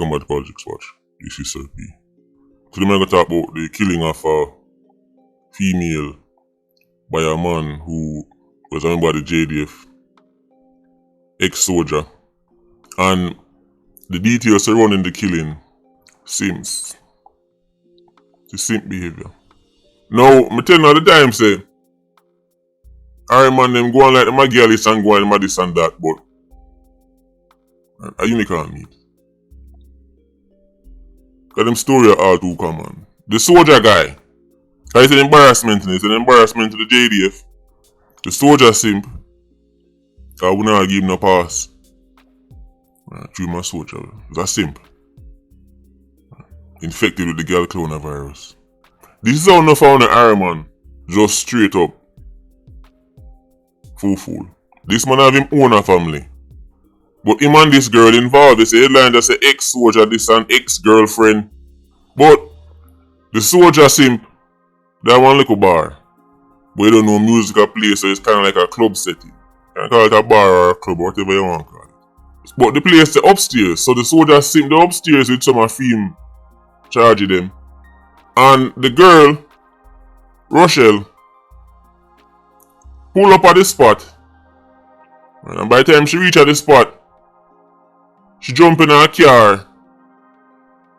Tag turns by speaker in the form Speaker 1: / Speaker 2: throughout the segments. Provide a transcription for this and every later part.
Speaker 1: welcome back to Politricks Watch. This is Sir P. Today I'm going to talk about the killing of a female by a man who was a member of the JDF, ex-soldier, and the details surrounding the killing seems to simp behavior. Now, I tell you all the time, say, alright man, them go on like them a Gallis and go on them a this and that, but a unicorn meat. Cause them story are all too common. The soldier guy, it's an embarrassment, it's an embarrassment to the JDF. The soldier simp, I would not give him no pass. Through my soldier, it's a simp. Infected with the gal coronavirus. This is how I found an Iron Man, just straight up. Fool. This man have him own a family. But him and this girl involved, they say headline that say ex-soldier, this and ex-girlfriend. But the soldier simp, that one little bar. But you don't know musical place, so it's kind of like a club setting. You can call it a bar or a club, or whatever you want to call it. But the place is upstairs, so the soldier simp the upstairs with some of film charging them. And the girl, Rochelle, pull up at the spot. And by the time she reach at the spot, she jump in her car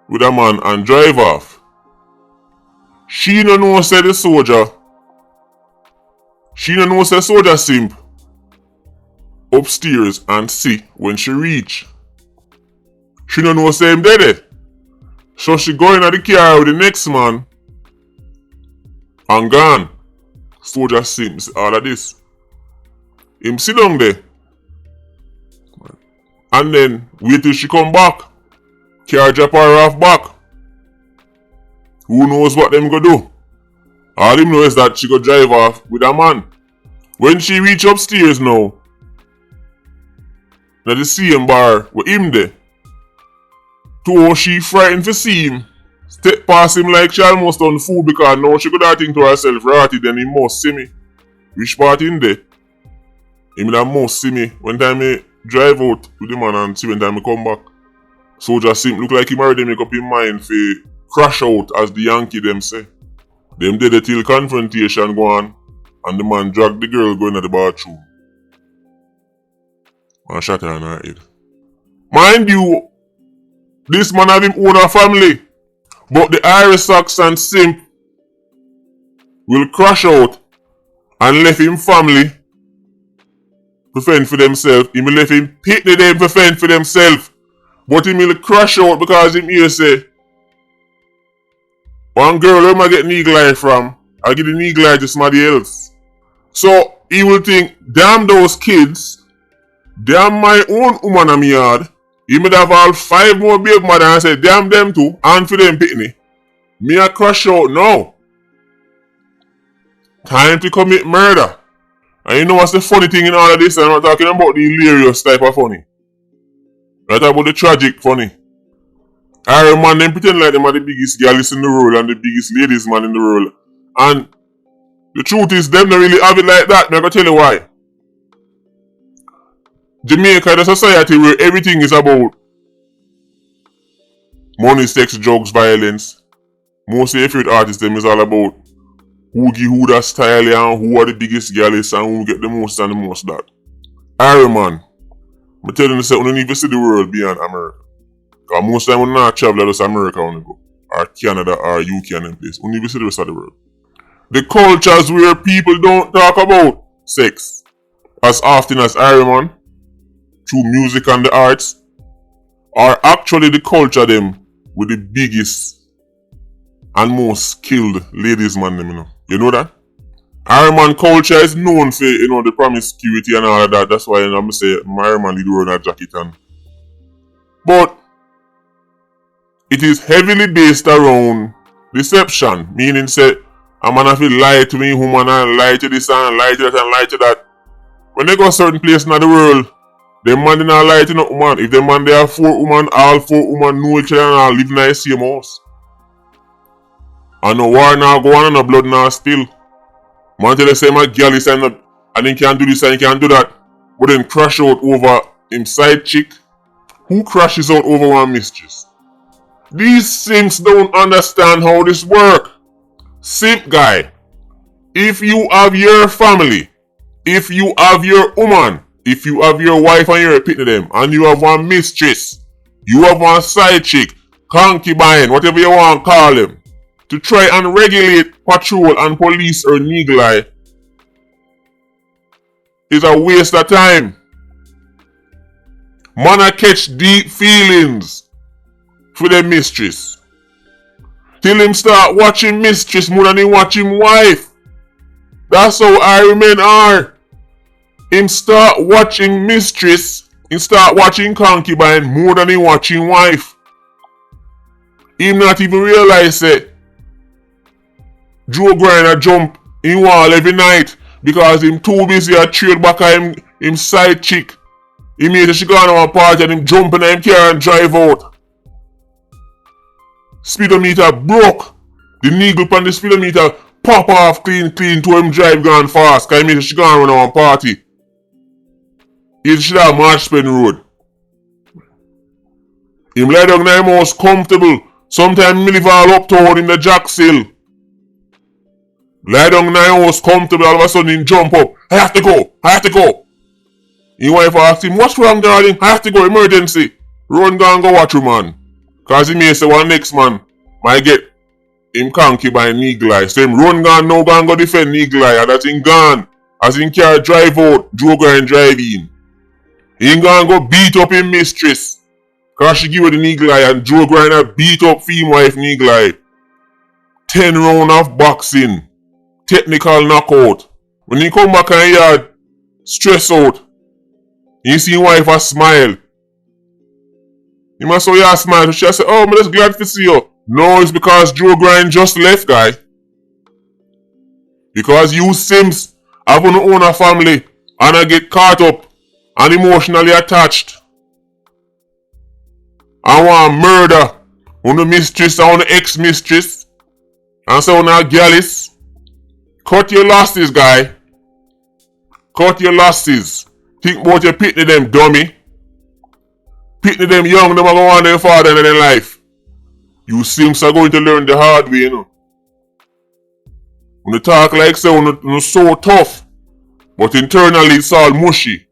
Speaker 1: with a man and drive off. She no know say the soldier. She no know say soldier simp upstairs and see when she reach. She no know say him dead. So she go in the car with the next man and gone. Soldier simps all of this. Him sit down there. And then wait till she come back. Car drop her off back. Who knows what them go do? All him know is that she go drive off with a man. When she reach upstairs now, na the same bar with him there. To she frightened to see him. Step past him like she almost done fool because now she could have think to herself, ratty then he must see me. Which part in there? Him that must see me when time me drive out with the man and see when time I come back. Soldier simp look like he already make up his mind for crash out as the Yankee them say. Them did it till confrontation go on and the man dragged the girl going to the bathroom. And shot her on her head. Mind you, this man have him own a family. But the Irish Saxon simp will crash out and left him family to fend for themselves. He will left him pick the them to fend for themselves. But he will crash out because him here say, one girl where am I getting eagle eye from? I get an eagle eye to somebody else. So he will think, damn those kids, damn my own woman in my yard. He might have all 5 more baby mother and say, damn them too, and for them pitney. Me a crash out now. Time to commit murder. And you know what's the funny thing in all of this? I'm not talking about the hilarious type of funny. I'm talking about the tragic funny. Iron Man them pretend like them are the biggest Gallis in the world and the biggest ladies man in the world. And the truth is them don't really have it like that. I'm going to tell you why. Jamaica is a society where everything is about money, sex, drugs, violence. Most of your favorite artists them is all about who give who that style and who are the biggest Gallis and who get the most and the most that. Iron Man, I'm telling you, you don't even see the world beyond America. Because most of the time when I travel, just America when I go. Or Canada or UK and them place. You don't even see the rest of the world. The cultures where people don't talk about sex as often as Iron Man, through music and the arts, are actually the culture them with the biggest and most skilled ladies man them, you know. You know that? Iron Man culture is known for, you know, the promiscuity and all of that. That's why I'm say Iron Man did wear a jacket and. But it is heavily based around deception, meaning say a man have to lie to me, woman, and lie to this and lie to that and lie to that. When they go a certain place in the world, them man not lie to no woman. If them man they have 4 women, all 4 women know each other and all live in the same house. And no war now go on and no blood now still. Man tell you say my girl is and he can't do this and he can't do that. But then crash out over him side chick. Who crashes out over one mistress? These simps don't understand how this works. Simp guy, if you have your family, if you have your woman, if you have your wife and you're picking them, and you have one mistress, you have one side chick, concubine, whatever you want to call them, to try and regulate, patrol, and police or neglect is a waste of time. Man a catch deep feelings for them mistress. Till him start watching mistress more than he watch him wife. That's how Iron men are. Him start watching mistress, him start watching concubine more than he watching wife. Him not even realize it. Joe Grinder jump in wall every night because him too busy a trade back at him side chick. He made a she go on a party and him jump in him car and drive out. Speedometer broke. The needle on the speedometer pop off clean to him drive gone fast because he made a she go on a party. He should have Marchpen Road. Him lie down in the most comfortable. Sometimes he live all uptown in the Jackshill. Lie down in the house comfortable, all of a sudden he jump up. I have to go. His wife asked him, what's wrong darling? I have to go, emergency. Run down and go watch him man. Cause he may say one next man might get him concubine neglect. So him run down now go defend neglect and that him gone. As him car drive out, Joe go and drive in. He go beat up him mistress. Cause she give her the neglect and Joe Grinder beat up female wife neglect. 10 round of boxing. Technical knockout. When he come back and he had stress out, he see his wife a smile. He must say a smile. So she say, oh, I'm just glad to see you. No, it's because Joe Grind just left, guy. Because you Sims have to own a family and I get caught up and emotionally attached. I want murder on the mistress and on the ex-mistress. And so now Gallis. Cut your losses, guy. Cut your losses. Think about your pitney them, dummy. Pitney them young, them are going to want their father in their life. You Sims are going to learn the hard way, you know. When you talk like so, you're so tough. But internally it's all mushy.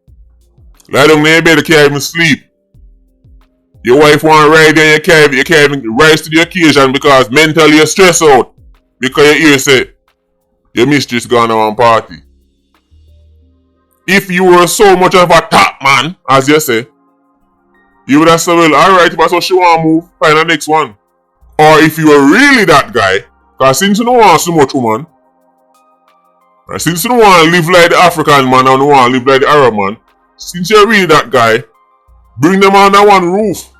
Speaker 1: Lie down in your bed, you can't even sleep. Your wife want to ride and you can't even rise to the occasion because mentally you're stressed out. Because your ear say, your mistress gone on party. If you were so much of a top man, as you say, you would have said, well, alright, if that's what she want to move, find the next one. Or if you were really that guy, because since you don't want so much woman, and since you don't want to live like the African man and you want to live like the Arab man, since you're really that guy, bring them under one roof.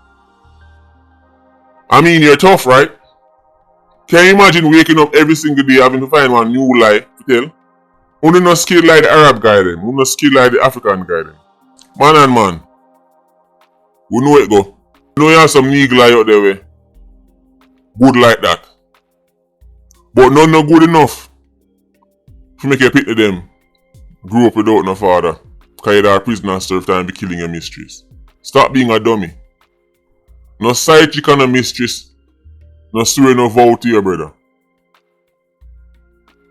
Speaker 1: I mean, you're tough, right? Can you imagine waking up every single day having to find one new lie to tell? Only not skilled like the Arab guy then. Only not skilled like the African guy then. Man and man. We know it go. You know you have some nigga lie out there way. Good like that. But none no good enough to make you pick to them. Grew up without no father. Cause you're a prisoner and serve time be killing your mistress. Stop being a dummy. No side chick and a mistress. No swear no vow to your brother.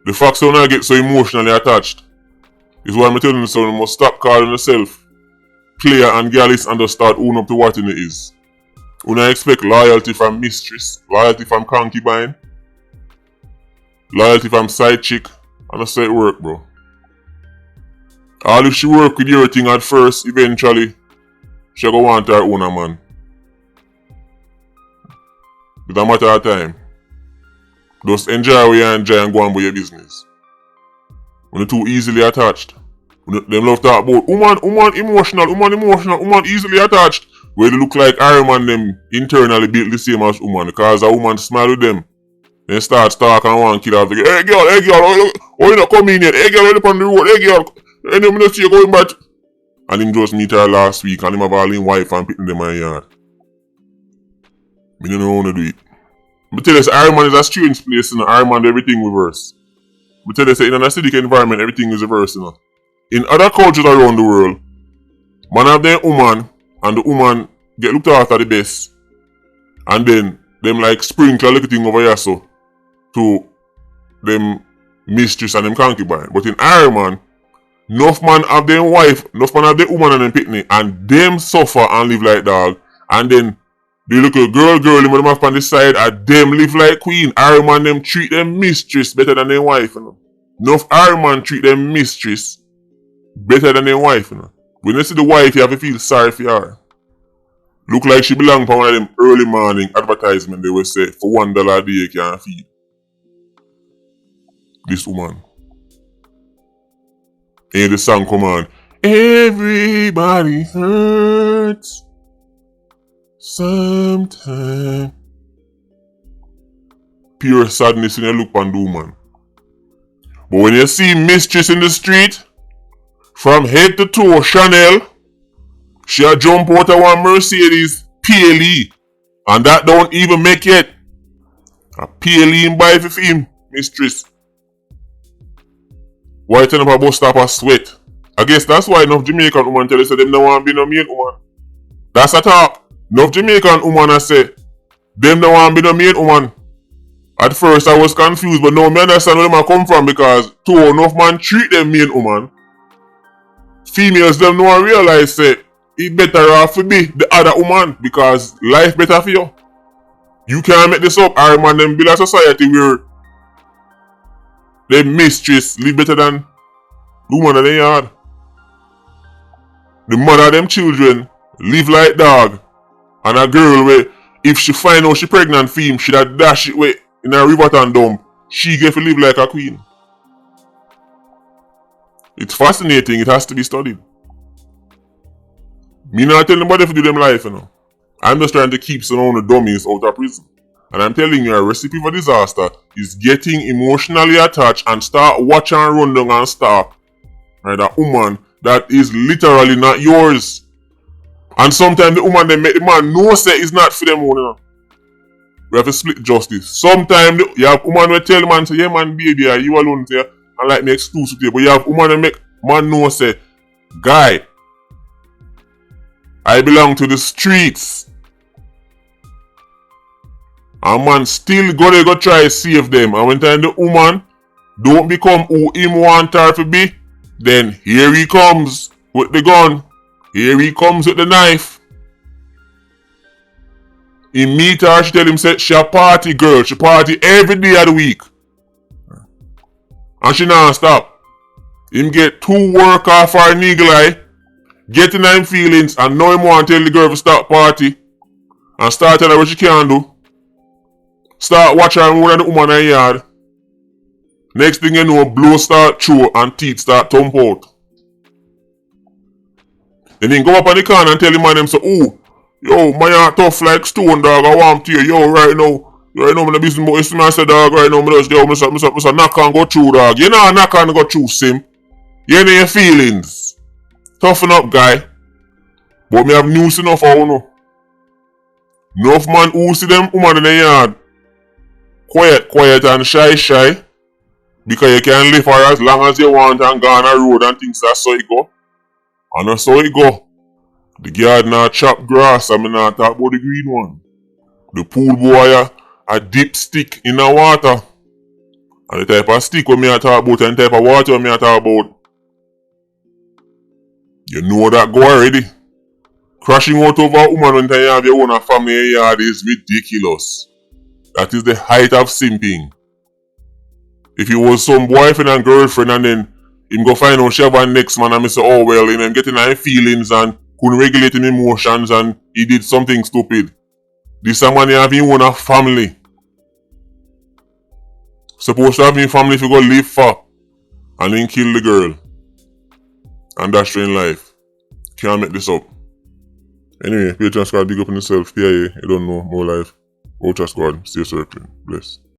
Speaker 1: The fact so now get so emotionally attached is why I'm telling you so you must stop calling yourself player and Gallis and just start own up to what it is. When I expect loyalty from mistress, loyalty from concubine, loyalty from side chick, and that's how it work, bro. All if she work with your thing at first, eventually she go want her own a man. It's a matter of time. Just enjoy what you enjoy and go on with your business. When you're too easily attached. When them love talk about woman emotional, easily attached. Where they look like Iron Man them internally built the same as woman. Because a woman smile with them. Then start talking and want to kill her. Hey girl, oh you not come in yet? Hey girl, you're up on the road, hey girl. And then see you going back. And him just meet her last week and him have all his wife and picking them in the yard. I don't know how to do it. But tell us, Iron Man is a strange place, you know. Iron Man, everything reverse. But tell us, in an acidic environment, everything is reverse, you know. In other cultures around the world, man have their woman, and the woman get looked after the best. And then, them like sprinkle a little thing over here so to them mistress and them concubine. But in Ireland, enough man have them wife, enough man have the woman and them picnic, and them suffer and live like dog. And then the little girl them have on the side and them live like queen. Ireland them treat them mistress better than their wife, you know. Enough Ireland treat them mistress better than their wife, you know. When you see the wife, you have to feel sorry for her. Look like she belong for one of them early morning advertisement they will say for $1 a day you can feed this woman. And the song come on. Everybody hurts sometime. Pure sadness when you look on the woman. But when you see mistress in the street, from head to toe, Chanel, she'll jump out of one Mercedes PLE. And that don't even make it. A PLE in buy for him, mistress. Why turn up a bus stop a sweat? I guess that's why enough Jamaican woman tell us that them don't want to be no main woman. That's a talk. Enough Jamaican woman I say, them don't want to be no main woman. At first I was confused, but now I understand where them come from because too enough man treat them main woman. Females them don't realize say it better off to be the other woman because life better for you. You can't make this up. I man them build a society where the mistress live better than the woman in the yard. The mother of them children live like dog. And a girl where if she find out she pregnant for him, she da dash it way in a river and dump. She get to live like a queen. It's fascinating, it has to be studied. Me not telling nobody to do them life, you know. I'm just trying to keep some of the dummies out of prison. And I'm telling you, a recipe for disaster is getting emotionally attached and start watching and run down and stop. Right, that woman that is literally not yours. And sometimes the woman they make the man know say it's not for them, you know. We have to split justice. Sometimes you have woman will tell the man say, yeah man baby, you alone say, and like me exclusive to you. But you have woman that make man know say, guy, I belong to the streets. And man still go try to save them. And when time the woman don't become who him want her to be, then here he comes with the gun. Here he comes with the knife. He meet her, she tell him say she a party girl. She party every day of the week. And she not stop. Him get 2 work off her niggle eye, getting her feelings, and now him want to tell the girl to stop party. And start telling her what she can do. Start watching her more than the woman in the yard. Next thing you know, blow start through and teeth start thump out. Then he go up on the corner and tell the man them say, oh, yo, my heart tough like stone dog, I want to you, yo, right now, I'm in the business, but it's my say dog, right now, I just knock and go through dog. You know knock and go through sim. You know your feelings. Toughen up guy. But me have news enough for you know. Enough man who see them woman in the yard. Quiet and shy. Because you can live for as long as you want and go on a road and things, that's how it go. And that's how it go. The gardener chop grass and me not talk about the green one. The pool boy a dip stick in the water. And the type of stick when me a talk about and the type of water when me a talk about. You know that go already. Crashing out over a woman when you have your own family in your yard is ridiculous. That is the height of simping. If you was some boyfriend and girlfriend and then him go find out she have a next man and me say, oh well, him getting his feelings and couldn't regulate his emotions and he did something stupid. This a man you have him own a family. Supposed to have him family if you go live for and then kill the girl. And that's in life. Can't make this up. Anyway, Patreon squad, big up on yourself. PIA, you don't know, more life. Ultra squad, stay circling. Bless.